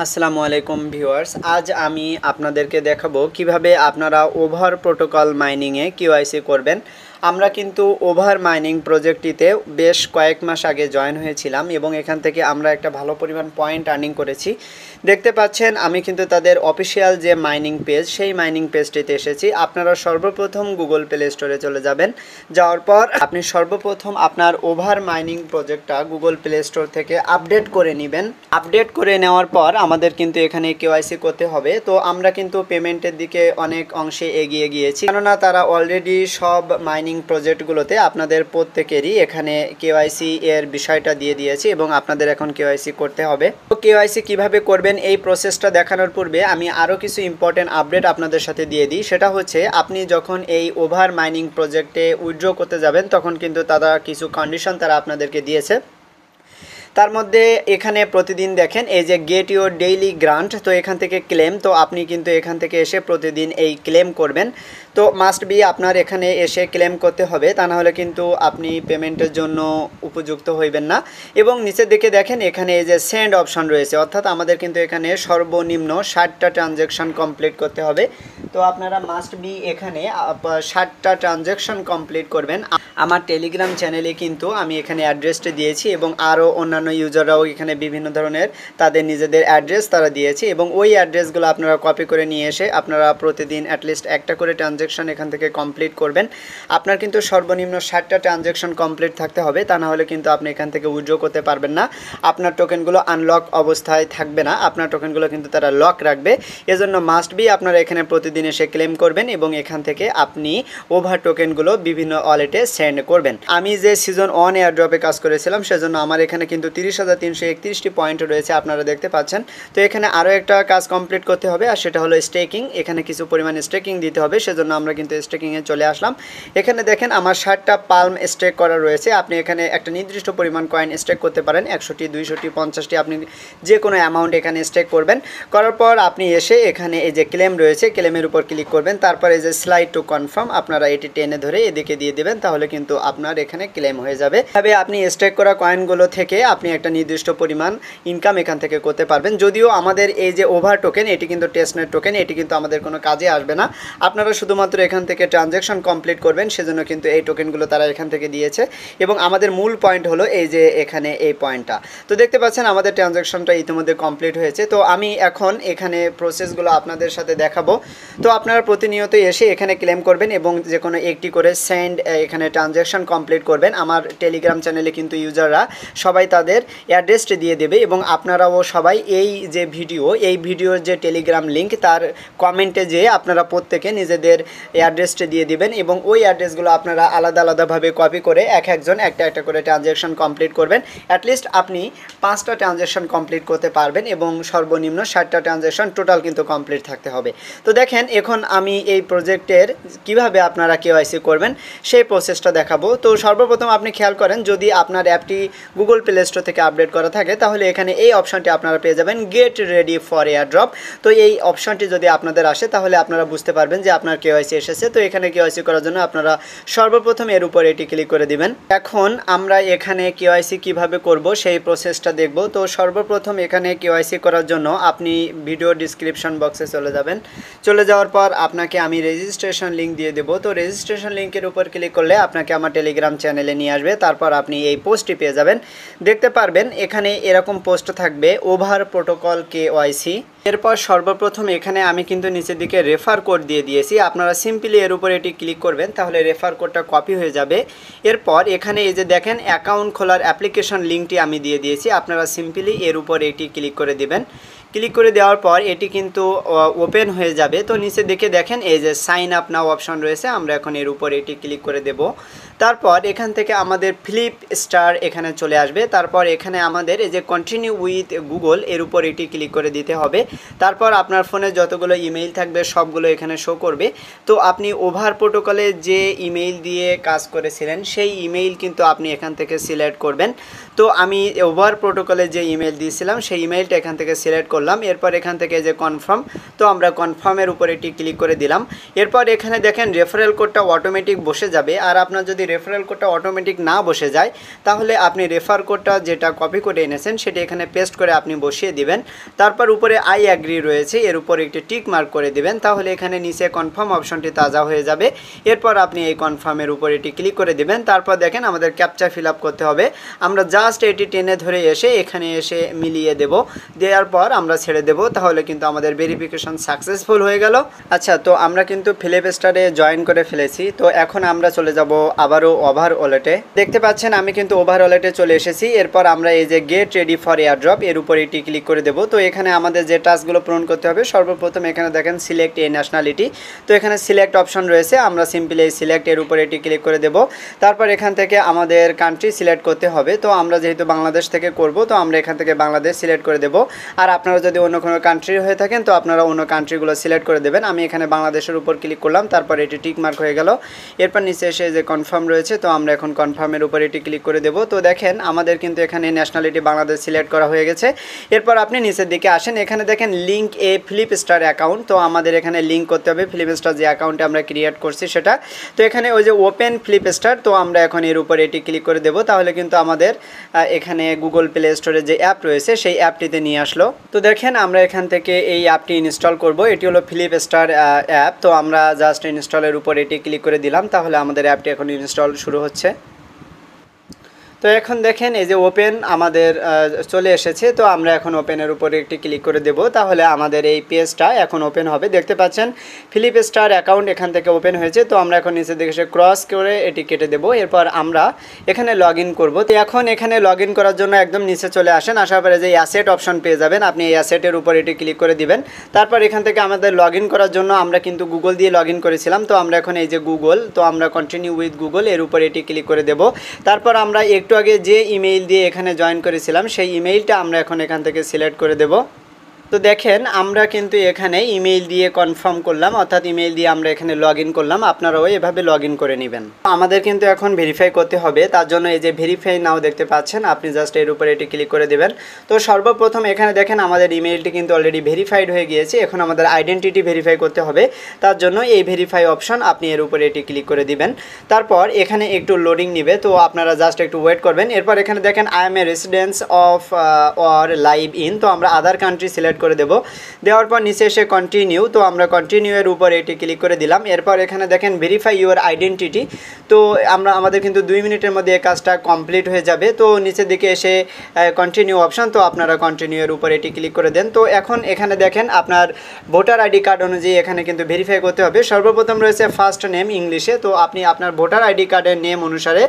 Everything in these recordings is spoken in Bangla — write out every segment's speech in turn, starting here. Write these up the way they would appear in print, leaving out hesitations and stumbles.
আসসালামু আলাইকুম ভিউয়ার্স, আজ আমি আপনাদেরকে দেখাবো কিভাবে আপনারা ওভার প্রোটোকল মাইনিংয়ে কিওয়াইসি করবেন। আমরা কিন্তু ওভার মাইনিং প্রজেক্টটিতে বেশ কয়েক মাস আগে জয়েন হয়েছিলাম এবং এখান থেকে আমরা একটা ভালো পরিমাণ পয়েন্ট আর্নিং করেছি। দেখতে পাচ্ছেন আমি কিন্তু তাদের অফিসিয়াল যে মাইনিং পেজ সেই মাইনিং পেজটিতে এসেছি। আপনারা সর্বপ্রথম গুগল প্লে স্টোরে চলে যাবেন। যাওয়ার পর আপনি সর্বপ্রথম আপনার ওভার মাইনিং প্রজেক্টটা গুগল প্লে স্টোর থেকে আপডেট করে নেবেন। আপডেট করে নেওয়ার পর আমাদের কিন্তু এখানে কেওয়াইসি করতে হবে। তো আমরা কিন্তু পেমেন্টের দিকে অনেক অংশে এগিয়ে গিয়েছি, কেননা তারা অলরেডি সব মাইনিং প্রজেক্টগুলোতে আপনাদের প্রত্যেকেরই এখানে কেওয়াইসি এর বিষয়টা দিয়ে দিয়েছে এবং আপনাদের এখন কেওয়াইসি করতে হবে। তো কেওয়াইসি কিভাবে করবেন এই প্রসেসটা দেখানোর পূর্বে আমি আরও কিছু ইম্পর্টেন্ট আপডেট আপনাদের সাথে দিয়ে দিই। সেটা হচ্ছে আপনি যখন এই ওভার মাইনিং প্রজেক্টে উইথড্র করতে যাবেন তখন কিন্তু তারা কিছু কন্ডিশন তারা আপনাদেরকে দিয়েছে। তার মধ্যে এখানে প্রতিদিন দেখেন এই যে গেট ইউর ডেইলি গ্রান্ট, তো এখান থেকে ক্লেম, তো আপনি কিন্তু এখান থেকে এসে প্রতিদিন এই ক্লেম করবেন। তো মাস্ট বি আপনার এখানে এসে ক্লেম করতে হবে, তা না হলে কিন্তু আপনি পেমেন্টের জন্য উপযুক্ত হইবেন না। এবং নিচের দিকে দেখেন এখানে এই যে সেন্ড অপশন রয়েছে, অর্থাৎ আমাদের কিন্তু এখানে সর্বনিম্ন 60টা ট্রানজ্যাকশন কমপ্লিট করতে হবে। তো আপনারা মাস্ট বি এখানে 60টা ট্রানজ্যাকশন কমপ্লিট করবেন। আমার টেলিগ্রাম চ্যানেলে কিন্তু আমি এখানে অ্যাড্রেসটা দিয়েছি এবং আরও অন্যান্য ইউজাররাও এখানে বিভিন্ন ধরনের তাদের নিজেদের অ্যাড্রেস তারা দিয়েছে এবং ওই অ্যাড্রেসগুলো আপনারা কপি করে নিয়ে এসে আপনারা প্রতিদিন অ্যাটলিস্ট একটা করে ট্রানজ্যাকশন এখান থেকে কমপ্লিট করবেন। আপনার কিন্তু সর্বনিম্ন 60টা ট্রানজ্যাকশন কমপ্লিট থাকতে হবে, তা না হলে কিন্তু আপনি এখান থেকে উইথড্র করতে পারবেন না। আপনার টোকেনগুলো আনলক অবস্থায় থাকবে না, আপনার টোকেনগুলো কিন্তু তারা লক রাখবে। এজন্য মাস্ট বি আপনারা এখানে প্রতিদিন এসে ক্লেম করবেন এবং এখান থেকে আপনি ওভার টোকেনগুলো বিভিন্ন ওয়ালেটে সেন্ড করবেন। আমি যে সিজন 1 এয়ারড্রপে কাজ করেছিলাম সেজন্য আমার এখানে কিন্তু 30,331টি পয়েন্ট রয়েছে, আপনারা দেখতে পাচ্ছেন। তো এখানে আরও একটা কাজ কমপ্লিট করতে হবে, আর সেটা হলো স্টেকিং। এখানে কিছু পরিমাণ স্টেকিং দিতে হবে, সেজন্য আমরা কিন্তু স্টেকিংয়ে চলে আসলাম। এখানে দেখেন আমার 60টা পালম স্টেক করা রয়েছে। আপনি এখানে একটা নির্দিষ্ট পরিমাণ কয়েন স্টেক করতে পারেন, 100টি, 200টি, 50টি, আপনি যে কোনো অ্যামাউন্ট এখানে স্টেক করবেন। করার পর আপনি এসে এখানে এই যে ক্লেম রয়েছে, ক্লেমের উপর ক্লিক করবেন। তারপর এই যে স্লাইড টু কনফার্ম আপনারা এটি টেনে ধরে এদিকে দিয়ে দেবেন, তাহলে কিন্তু আপনার এখানে ক্লেম হয়ে যাবে। তবে আপনি স্টেক করা কয়েনগুলো থেকে আপনি একটা নির্দিষ্ট পরিমাণ ইনকাম এখান থেকে করতে পারবেন। যদিও আমাদের এই যে ওভার টোকেন এটি কিন্তু টেস্টনেট টোকেন, এটি কিন্তু আমাদের কোনো কাজে আসবে না। আপনারা শুধুমাত্র এখান থেকে ট্রানজ্যাকশন কমপ্লিট করবেন, সেজন্য কিন্তু এই টোকেনগুলো তারা এখান থেকে দিয়েছে এবং আমাদের মূল পয়েন্ট হলো এই যে এখানে এই পয়েন্টটা। তো দেখতে পাচ্ছেন আমাদের ট্রানজ্যাকশনটা ইতিমধ্যে কমপ্লিট হয়েছে। তো আমি এখন এখানে প্রসেসগুলো আপনাদের সাথে দেখাবো। তো আপনারা প্রতিনিয়ত এসে এখানে ক্লেম করবেন এবং যে কোনো একটি করে সেন্ড এখানে ট্রানজ্যাকশন কমপ্লিট করবেন। আমার টেলিগ্রাম চ্যানেলে কিন্তু ইউজাররা সবাই তাদের অ্যাড্রেসটি দিয়ে দেবে এবং আপনারাও সবাই এই যে এই ভিডিওর যে টেলিগ্রাম লিঙ্ক তার কমেন্টে যেয়ে আপনারা প্রত্যেকে নিজেদের অ্যাড্রেসটি দিয়ে দিবেন এবং ওই অ্যাড্রেসগুলো আপনারা আলাদা আলাদাভাবে কপি করে একজন একটা করে ট্রানজ্যাকশন কমপ্লিট করবেন। অ্যাটলিস্ট আপনি 5টা ট্রানজ্যাকশন কমপ্লিট করতে পারবেন এবং সর্বনিম্ন 60টা ট্রানজ্যাকশন টোটাল কিন্তু কমপ্লিট থাকতে হবে। তো দেখেন এখন আমি এই প্রজেক্টের কিভাবে আপনারা কেওয়াইসি করবেন সেই প্রসেসটা দেখাবো। তো সর্বপ্রথম আপনি খেয়াল করেন, যদি আপনার অ্যাপটি গুগল প্লে স্টোর থেকে আপডেট করা থাকে তাহলে এখানে এই অপশনটি আপনারা পেয়ে যাবেন, গেট রেডি ফর এয়ারড্রপ। তো এই অপশনটি যদি আপনাদের আসে তাহলে আপনারা বুঝতে পারবেন যে আপনার কেওয়াইসি এসেছে। তো এখানে কেওয়াইসি করার জন্য আপনারা সর্বপ্রথম এর উপর এটি ক্লিক করে দিবেন। এখন আমরা এখানে কেওয়াইসি কিভাবে করব সেই প্রসেসটা দেখব। তো সর্বপ্রথম এখানে কেওয়াইসি করার জন্য আপনি ভিডিও ডিসক্রিপশন বক্সে চলে যাবেন। চলে যাওয়ার পর আপনাকে আমি রেজিস্ট্রেশন লিঙ্ক দিয়ে দেবো। তো রেজিস্ট্রেশন লিঙ্কের উপর ক্লিক করলে আপনাকে আমার টেলিগ্রাম চ্যানেলে নিয়ে আসবে। তারপর আপনি এই পোস্টটি পেয়ে যাবেন, দেখতে পারবেন এখানে এরকম পোস্ট থাকবে, ওভার প্রোটোকল কেওয়াইসি। এরপর সর্বপ্রথম এখানে আমি কিন্তু নিচের দিকে রেফার কোড দিয়ে দিয়েছি, আপনারা সিম্পলি এর উপর এটি ক্লিক করবেন, তাহলে রেফার কোডটা কপি হয়ে যাবে। এরপর এখানে এই যে দেখেন অ্যাকাউন্ট খোলার অ্যাপ্লিকেশন লিঙ্কটি আমি দিয়ে দিয়েছি, আপনারা সিম্পলি এর উপর এটি ক্লিক করে দিবেন। ক্লিক করে দেওয়ার পর এটি কিন্তু ওপেন হয়ে যাবে। তো নিচে দেখে দেখেন এই যে সাইন আপ নাও অপশন রয়েছে, আমরা এখন এর উপর এটি ক্লিক করে দেব। তারপর এখান থেকে আমাদের ফ্লিপ স্টার এখানে চলে আসবে। তারপর এখানে আমাদের এই যে কন্টিনিউ উইথ গুগল এর উপর এটি ক্লিক করে দিতে হবে। তারপর আপনার ফোনে যতগুলো ইমেইল থাকবে সবগুলো এখানে শো করবে। তো আপনি ওভার প্রোটোকলে যে ইমেইল দিয়ে কাজ করেছিলেন সেই ইমেইল কিন্তু আপনি এখান থেকে সিলেক্ট করবেন। তো আমি ওভার প্রোটোকলে যে ইমেইল দিয়েছিলাম সেই ইমেইলটা এখান থেকে সিলেক্ট করলাম। এরপর এখান থেকে যে কনফার্ম, তো আমরা কনফার্মের উপর এটি ক্লিক করে দিলাম। এরপর এখানে দেখেন রেফারেল কোডটা অটোমেটিক বসে যাবে। আর আপনার যদি যদি রেফারেল কোডটা অটোমেটিক না বসে যায় তাহলে আপনি রেফার কোডটা যেটা কপি করে এনেছেন সেটা এখানে পেস্ট করে আপনি বসিয়ে দিবেন। তারপর উপরে আই অ্যাগ্রি রয়েছে, এর উপরে একটি টিক মার্ক করে দিবেন, তাহলে এখানে নিচে কনফার্ম অপশনটি তাজা হয়ে যাবে। এরপর আপনি এই কনফার্মের উপরে এটি ক্লিক করে দিবেন। তারপর দেখেন আমাদের ক্যাপচা ফিল আপ করতে হবে। আমরা জাস্ট এটি টেনে ধরে এসে এখানে এসে মিলিয়ে দেব, দেওয়ার পর আমরা ছেড়ে দেব, তাহলে কিন্তু আমাদের ভেরিফিকেশন সাকসেসফুল হয়ে গেল। আচ্ছা, তো আমরা কিন্তু ফিলিপ স্টারে জয়েন করে ফেলেছি। তো এখন আমরা চলে যাব আবারও ওভার ওয়ালেটে। দেখতে পাচ্ছেন আমি কিন্তু ওভার ওয়ালেটে চলে এসেছি। এরপর আমরা এই যে গেট রেডি ফর এয়ারড্রপ এর উপরে এটি ক্লিক করে দেব। তো এখানে আমাদের যে টাস্কগুলো পূরণ করতে হবে, সর্বপ্রথম এখানে দেখেন সিলেক্ট এ ন্যাশনালিটি। তো এখানে সিলেক্ট অপশন রয়েছে, আমরা সিম্পলি এই সিলেক্ট এর উপরে এটি ক্লিক করে দেব। তারপর এখান থেকে আমাদের কান্ট্রি সিলেক্ট করতে হবে। তো আমরা যেহেতু বাংলাদেশ থেকে করব, তো আমরা এখান থেকে বাংলাদেশ সিলেক্ট করে দেব। আর আপনারা যদি অন্য কোনো কান্ট্রি হয়ে থাকেন তো আপনারা অন্য কান্ট্রিগুলো সিলেক্ট করে দেবেন। আমি এখানে বাংলাদেশের উপর ক্লিক করলাম, তারপর এটি টিক মার্ক হয়ে গেল। এরপর নিচে এসে যে কনফার্ম রয়েছে, তো আমরা এখন কনফার্মের উপর এটি ক্লিক করে দেব। তো দেখেন আমাদের কিন্তু এখানে ন্যাশনালিটি বাংলাদেশ সিলেক্ট করা হয়ে গেছে। এরপর আপনি নিচের দিকে আসেন, এখানে দেখেন লিঙ্ক এ ফিলিপ স্টার অ্যাকাউন্ট। তো আমাদের এখানে লিঙ্ক করতে হবে ফিলিপ স্টার যে অ্যাকাউন্টে আমরা ক্রিয়েট করছি সেটা। তো এখানে ওই যে ওপেন ফিলিপ স্টার, তো আমরা এখন এর উপর এটি ক্লিক করে দেব, তাহলে কিন্তু আমাদের এখানে গুগল প্লে স্টোরে যে অ্যাপ রয়েছে সেই অ্যাপটিতে নিয়ে আসলো। তো দেখেন আমরা এখান থেকে এই অ্যাপটি ইনস্টল করব। এটি হলো ফিলিপ স্টার অ্যাপ। তো আমরা জাস্ট ইনস্টলের উপর এটি ক্লিক করে দিলাম, তাহলে আমাদের অ্যাপটি এখন ইনস্টল শুরু হচ্ছে। তো এখন দেখেন এই যে ওপেন আমাদের চলে এসেছে। তো আমরা এখন ওপেনের উপরে একটি ক্লিক করে দেব, তাহলে আমাদের এই পেজটা এখন ওপেন হবে। দেখতে পাচ্ছেন ফিলিপ স্টার অ্যাকাউন্ট এখান থেকে ওপেন হয়েছে। তো আমরা এখন নিচের দিকে এসে ক্রস করে এটি কেটে দেব। এরপর আমরা এখানে লগ ইন করবো। তো এখন এখানে লগ ইন করার জন্য একদম নিচে চলে আসেন, আসার পরে যে অ্যাসেট অপশন পেয়ে যাবেন, আপনি এই অ্যাসেটের উপর এটি ক্লিক করে দিবেন। তারপর এখান থেকে আমাদের লগ ইন করার জন্য আমরা কিন্তু গুগল দিয়ে লগ ইন করেছিলাম। তো আমরা এখন এই যে গুগল, তো আমরা কন্টিনিউ উইথ গুগল এর উপর এটি ক্লিক করে দেব। তারপর আমরা একটু আগে যে ইমেইল দিয়ে এখানে জয়েন করেছিলাম সেই ইমেইলটা আমরা এখন এখান থেকে সিলেক্ট করে দেব। তো দেখেন আমরা কিন্তু এখানে ইমেইল দিয়ে কনফার্ম করলাম, অর্থাৎ ইমেইল দিয়ে আমরা এখানে লগ ইন করলাম। আপনারাও এভাবে লগ ইন করে নেবেন। আমাদের কিন্তু এখন ভেরিফাই করতে হবে, তার জন্য এই যে ভেরিফাই নাও দেখতে পাচ্ছেন, আপনি জাস্ট এর উপরে এটি ক্লিক করে দেবেন। তো সর্বপ্রথম এখানে দেখেন আমাদের ইমেইলটি কিন্তু অলরেডি ভেরিফাইড হয়ে গিয়েছে। এখন আমাদের আইডেন্টিটি ভেরিফাই করতে হবে, তার জন্য এই ভেরিফাই অপশন আপনি এর উপরে এটি ক্লিক করে দিবেন। তারপর এখানে একটু লোডিং নেবে, তো আপনারা জাস্ট একটু ওয়েট করবেন। এরপর এখানে দেখেন I M A residence of or live in, তো আমরা আদার কান্ট্রি সিলেক্ট করে দেব। দেওয়ার পর নিচে এসে কন্টিনিউ, তো আমরা কন্টিনিউ এর উপর এটি ক্লিক করে দিলাম। এরপর এখানে দেখেন ভেরিফাই ইউর আইডেন্টিটি, তো আমাদের কিন্তু 2 মিনিটের মধ্যে এই কাজটা কমপ্লিট হয়ে যাবে। তো নিচের দিকে এসে কন্টিনিউ অপশন, তো আপনারা কন্টিনিউ এর উপর এটি ক্লিক করে দেন। তো এখন এখানে দেখেন আপনার ভোটার আইডি কার্ড অনুযায়ী এখানে কিন্তু ভেরিফাই করতে হবে। সর্বপ্রথম রয়েছে ফার্স্ট নেম ইংলিশে, তো আপনি আপনার ভোটার আইডি কার্ডের নেম অনুসারে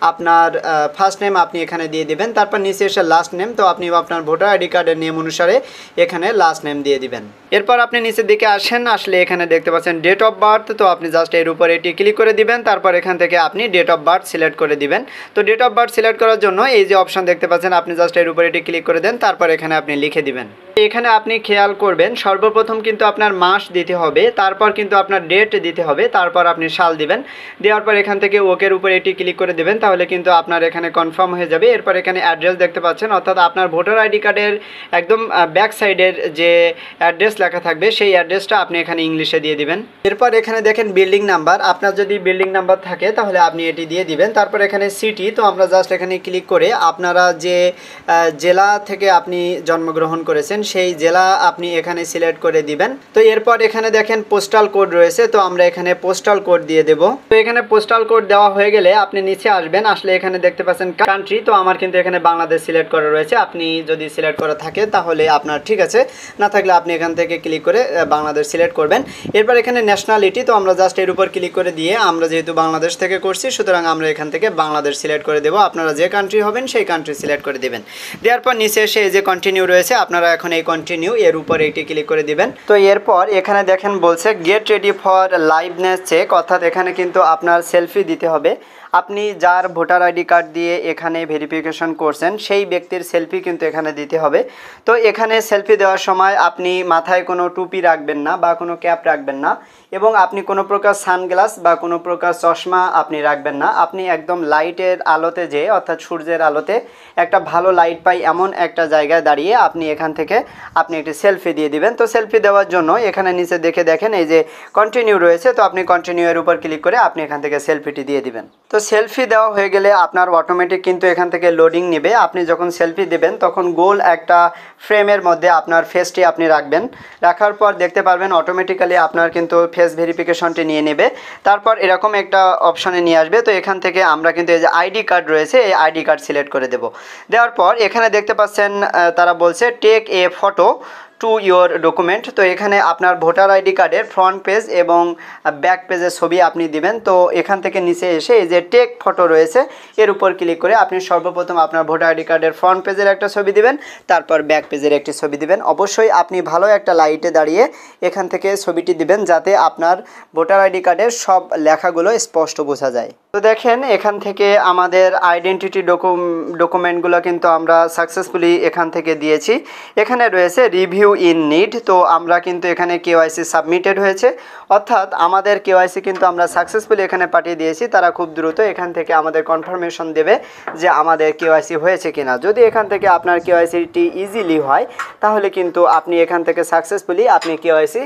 আপনার ফার্স্ট নেম আপনি এখানে দিয়ে দেবেন। তারপর নিচে এসে লাস্ট নেম, তো আপনি আপনার ভোটার আইডি কার্ডের নেম অনুসারে এখানে লাস্ট নেম দিয়ে দিবেন। এরপর আপনি নিচের দিকে আসেন, আসলে এখানে দেখতে পাচ্ছেন ডেট অফ বার্থ, তো আপনি জাস্ট এর উপর এটি ক্লিক করে দিবেন। তারপর এখান থেকে আপনি ডেট অফ বার্থ সিলেক্ট করে দিবেন। তো ডেট অফ বার্থ সিলেক্ট করার জন্য এই যে অপশন দেখতে পাচ্ছেন, আপনি জাস্ট এর উপর এটি ক্লিক করে দেন। তারপর এখানে আপনি লিখে দিবেন। এখানে আপনি খেয়াল করবেন সর্বপ্রথম কিন্তু আপনার মাস দিতে হবে, তারপর কিন্তু আপনার ডেট দিতে হবে, তারপর আপনি সাল দিবেন। দেওয়ার পর এখান থেকে ওকের উপর এটি ক্লিক করে দেবেন, তাহলে কিন্তু আপনার এখানে কনফার্ম হয়ে যাবে। এরপর এখানে অ্যাড্রেস দেখতে পাচ্ছেন, অর্থাৎ আপনার ভোটার আইডি কার্ডের একদম ব্যাক সাইডের যে অ্যাড্রেস লেখা থাকবে সেই অ্যাড্রেসটা আপনি এখানে ইংলিশে দিয়ে দিবেন। এরপর এখানে দেখেন বিল্ডিং নাম্বার, আপনার যদি বিল্ডিং নাম্বার থাকে তাহলে আপনি এটি দিয়ে দিবেন। তারপর এখানে সিটি, তো আমরা জাস্ট এখানে ক্লিক করে আপনারা যে জেলা থেকে আপনি জন্মগ্রহণ করেছেন সেই জেলা আপনি এখানে সিলেক্ট করে দিবেন। তো এরপর এখানে দেখেন পোস্টাল কোড রয়েছে, তো আমরা এখানে পোস্টাল কোড দিয়ে দেব। তো এখানে পোস্টাল কোড দেওয়া হয়ে গেলে আপনি নিচে আসবেন, আসলে এখানে দেখতে পাচ্ছেন কান্ট্রি, তো আমার কিন্তু এখানে বাংলাদেশ সিলেক্ট করা রয়েছে। আপনি যদি সিলেক্ট করা থাকে তাহলে আপনার ঠিক আছে, না থাকলে আপনি এখান থেকে ক্লিক করে বাংলাদেশ সিলেক্ট করবেন। এরপর এখানে ন্যাশনালিটি, তো আমরা জাস্ট এর উপর ক্লিক করে দিয়ে আমরা যেহেতু বাংলাদেশ থেকে করছি সুতরাং আমরা এখান থেকে বাংলাদেশ সিলেক্ট করে দেব। আপনারা যে কান্ট্রি হবেন সেই কান্ট্রি সিলেক্ট করে দেবেন। দেওয়ার পর নিচে এসে এই যে কন্টিনিউ রয়েছে, আপনারা এখন এই কন্টিনিউ এর উপর এটি ক্লিক করে দিবেন। তো এরপর এখানে দেখেন বলছে get ready for liveness check, অর্থাৎ এখানে কিন্তু আপনার সেলফি দিতে হবে। আপনি যার ভোটার আইডি কার্ড দিয়ে এখানে ভেরিফিকেশন করছেন সেই ব্যক্তির সেলফি কিন্তু এখানে দিতে হবে। তো এখানে সেলফি দেওয়ার সময় আপনি মাথায় কোনো টুপি রাখবেন না বা কোনো ক্যাপ রাখবেন না, এবং আপনি কোনো প্রকার সানগ্লাস বা কোনো প্রকার চশমা আপনি রাখবেন না। আপনি একদম লাইটের আলোতে যেয়ে অর্থাৎ সূর্যের আলোতে একটা ভালো লাইট পাই এমন একটা জায়গায় দাঁড়িয়ে আপনি এখান থেকে আপনি একটি সেলফি দিয়ে দিবেন। তো সেলফি দেওয়ার জন্য এখানে নিচে দেখেন এই যে কন্টিনিউ রয়েছে, তো আপনি কন্টিনিউ এর উপর ক্লিক করে আপনি এখান থেকে সেলফিটি দিয়ে দিবেন। তো সেলফি দেওয়া হয়ে গেলে আপনার অটোমেটিক কিন্তু এখান থেকে লোডিং নেবে। আপনি যখন সেলফি দেবেন তখন গোল একটা ফ্রেমের মধ্যে আপনার ফেসটি আপনি রাখবেন। রাখার পর দেখতে পারবেন অটোমেটিক্যালি আপনার কিন্তু ফেস ভেরিফিকেশনটি নিয়ে নেবে। তারপর এরকম একটা অপশনে নিয়ে আসবে। তো এখান থেকে আমরা কিন্তু এই যে আইডি কার্ড রয়েছে এই আইডি কার্ড সিলেক্ট করে দেব। দেওয়ার পর এখানে দেখতে পাচ্ছেন তারা বলছে take a photo to your document. তো এখানে আপনার ভোটার আইডি কার্ডের ফ্রন্ট পেজ এবং ব্যাক পেজের ছবি আপনি দিবেন। তো এখান থেকে নিচে এসে এই যে টেক ফটো রয়েছে এর উপর ক্লিক করে আপনি সর্বপ্রথম আপনার ভোটার আইডি কার্ডের ফ্রন্ট পেজের একটা ছবি দিবেন, তারপর ব্যাক পেজের একটি ছবি দিবেন। অবশ্যই আপনি ভালো একটা লাইটে দাঁড়িয়ে এখান থেকে ছবিটি দিবেন যাতে আপনার ভোটার আইডি কার্ডের সব লেখাগুলো স্পষ্ট বোঝা যায়। তো দেখেন এখান থেকে আমাদের আইডেন্টিটি ডকুমেন্টগুলো কিন্তু আমরা সাকসেসফুলি এখান থেকে দিয়েছি। এখানে রয়েছে রিভিউ ইন নিড। তো আমরা কিন্তু এখানে কেওয়াইসি সাবমিটেড হয়েছে, অর্থাৎ আমাদের কেওয়াইসি কিন্তু আমরা সাকসেসফুলি এখানে পাঠিয়ে দিয়েছি। তারা খুব দ্রুত এখান থেকে আমাদের কনফার্মেশন দেবে যে আমাদের কেওয়াইসি হয়েছে কিনা। যদি এখান থেকে আপনার কেওয়াইসিটি ইজিলি হয় তাহলে কিন্তু আপনি এখান থেকে সাকসেসফুলি আপনি কেওয়াইসি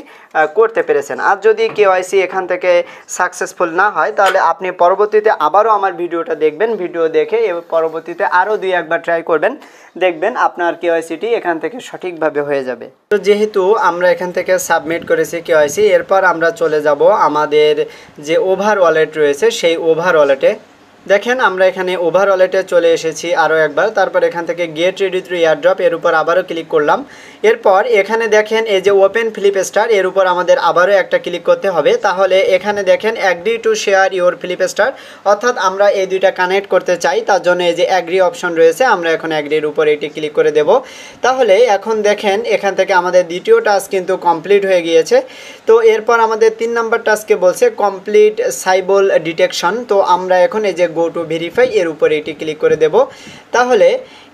করতে পেরেছেন। আর যদি কেওয়াইসি এখান থেকে সাকসেসফুল না হয় তাহলে আপনি পরবর্তীতে আবারও আমার ভিডিওটা দেখবেন, ভিডিও দেখে এবং পরবর্তীতে আরও 2-1বার ট্রাই করবেন, দেখবেন আপনার কেওয়াইসিটি এখান থেকে সঠিকভাবে হয়ে যাবে। তো যেহেতু আমরা এখান থেকে সাবমিট করেছি কেওয়াইসি, এরপর আমরা চলে যাব আমাদের যে ওভার ওয়ালেট রয়েছে সেই ওভার ওয়ালেটে। দেখেন আমরা এখানে ওভার ওয়ালেটে চলে এসেছি আরও একবার। তারপর এখান থেকে গেট রেডি থ্রু এয়ারড্রপ এর উপর আবারও ক্লিক করলাম। এরপর এখানে দেখেন এই যে ওপেন ফ্লিপ স্টার এর উপর আমাদের আবারও একটা ক্লিক করতে হবে। তাহলে এখানে দেখেন agree to share your flip star, অর্থাৎ আমরা এই দুইটা কানেক্ট করতে চাই, তার জন্য এই যে অ্যাগ্রি অপশন রয়েছে আমরা এখন অ্যাগ্রির উপর এটি ক্লিক করে দেব। তাহলে এখন দেখেন এখান থেকে আমাদের দ্বিতীয় টাস্ক কিন্তু কমপ্লিট হয়ে গিয়েছে। তো এরপর আমাদের 3 নম্বর টাস্কে বলছে কমপ্লিট সাইবল ডিটেকশন। তো আমরা এখন এই যে গো টু ভেরিফাই এর উপরে এটি ক্লিক করে দেব। তাহলে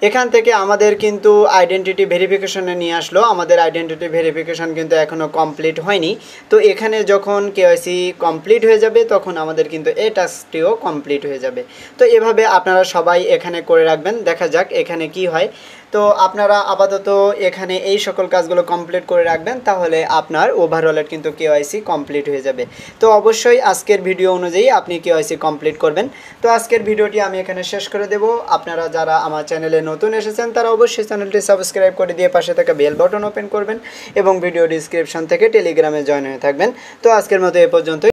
এখান থেকে আমাদের কিন্তু আইডেন্টিটি ভেরিফিকেশনে নিয়ে আসলো। আমাদের আইডেন্টিটি ভেরিফিকেশন কিন্তু এখনও কমপ্লিট হয়নি। তো এখানে যখন কেওয়াইসি কমপ্লিট হয়ে যাবে তখন আমাদের কিন্তু এই টাস্কটিও কমপ্লিট হয়ে যাবে। তো এভাবে আপনারা সবাই এখানে করে রাখবেন, দেখা যাক এখানে কি হয়। তো আপনারা আপাতত এখানে এই সকল কাজগুলো কমপ্লিট করে রাখবেন, তাহলে আপনার ওভারঅলের কিন্তু কেওয়াইসি কমপ্লিট হয়ে যাবে। তো অবশ্যই আজকের ভিডিও অনুযায়ী আপনি কেওয়াইসি কমপ্লিট করবেন। তো আজকের ভিডিওটি আমি এখানে শেষ করে দেব। আপনারা যারা আমার চ্যানেলে নতুন এসেছেন তারা অবশ্যই চ্যানেলটি সাবস্ক্রাইব করে দিয়ে পাশে থাকা বেল বাটন ওপেন করবেন এবং ভিডিও ডিসক্রিপশন থেকে টেলিগ্রামে জয়েন হয়ে থাকবেন। তো আজকের মতো এ পর্যন্ত।